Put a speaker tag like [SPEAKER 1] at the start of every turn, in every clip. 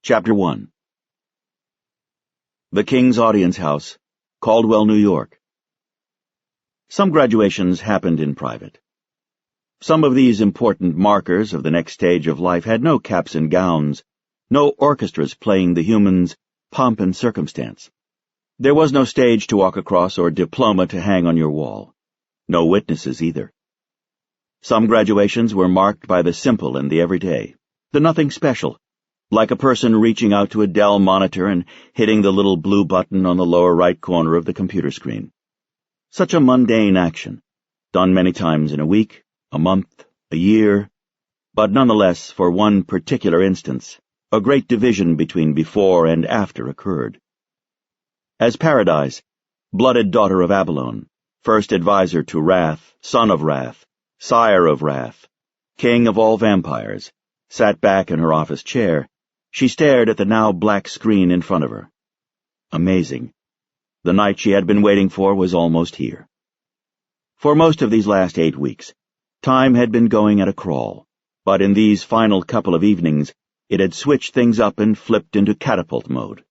[SPEAKER 1] Chapter 1. The King's Audience House, Caldwell, New York. Some graduations happened in private. Some of these important markers of the next stage of life had no caps and gowns, no orchestras playing the human's pomp and circumstance. There was no stage to walk across or diploma to hang on your wall. No witnesses either. Some graduations were marked by the simple and the everyday, the nothing special, like a person reaching out to a Dell monitor and hitting the little blue button on the lower right corner of the computer screen. Such a mundane action, done many times in a week, a month, a year, but nonetheless, for one particular instance, a great division between before and after occurred. As Paradise, blooded daughter of Abelone, first advisor to Wrath, son of Wrath, sire of Wrath, king of all vampires, sat back in her office chair, she stared at the now black screen in front of her. Amazing. The night she had been waiting for was almost here. For most of these last 8 weeks, time had been going at a crawl, but in these final couple of evenings, it had switched things up and flipped into catapult mode.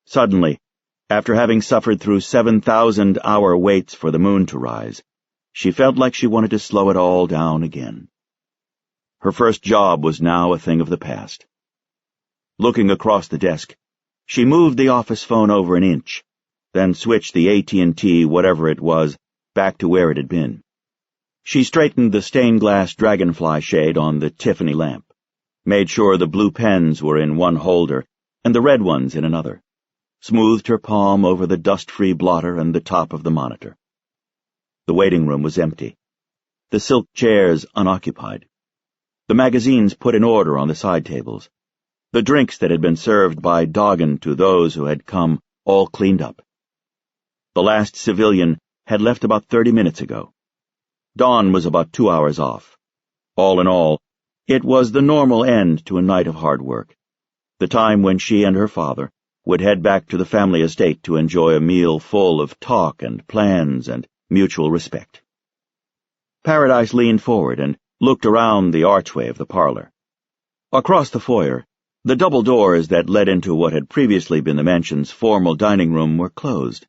[SPEAKER 1] Suddenly, after having suffered through 7,000-hour waits for the moon to rise, she felt like she wanted to slow it all down again. Her first job was now a thing of the past. Looking across the desk, she moved the office phone over an inch, then switched the AT&T whatever it was back to where it had been. She straightened the stained glass dragonfly shade on the Tiffany lamp, made sure the blue pens were in one holder and the red ones in another, smoothed her palm over the dust-free blotter and the top of the monitor. The waiting room was empty, the silk chairs unoccupied, the magazines put in order on the side tables, the drinks that had been served by Doggin to those who had come all cleaned up. The last civilian had left about 30 minutes ago. Dawn was about 2 hours off. All in all, it was the normal end to a night of hard work, the time when she and her father would head back to the family estate to enjoy a meal full of talk and plans and mutual respect. Paradise leaned forward and looked around the archway of the parlor. Across the foyer, the double doors that led into what had previously been the mansion's formal dining room were closed.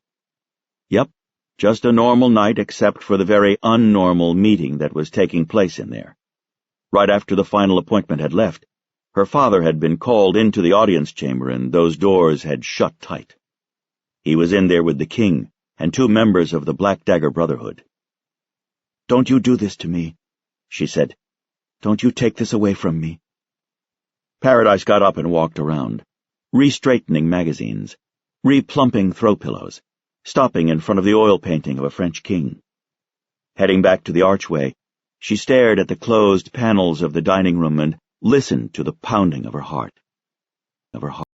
[SPEAKER 1] Yep, just a normal night except for the very unnormal meeting that was taking place in there. Right after the final appointment had left, her father had been called into the audience chamber and those doors had shut tight. He was in there with the king and 2 members of the Black Dagger Brotherhood. "Don't you do this to me," she said. "Don't you take this away from me." Paradise got up and walked around, re-straightening magazines, re-plumping throw pillows, stopping in front of the oil painting of a French king. Heading back to the archway, she stared at the closed panels of the dining room and listened to the pounding of her heart.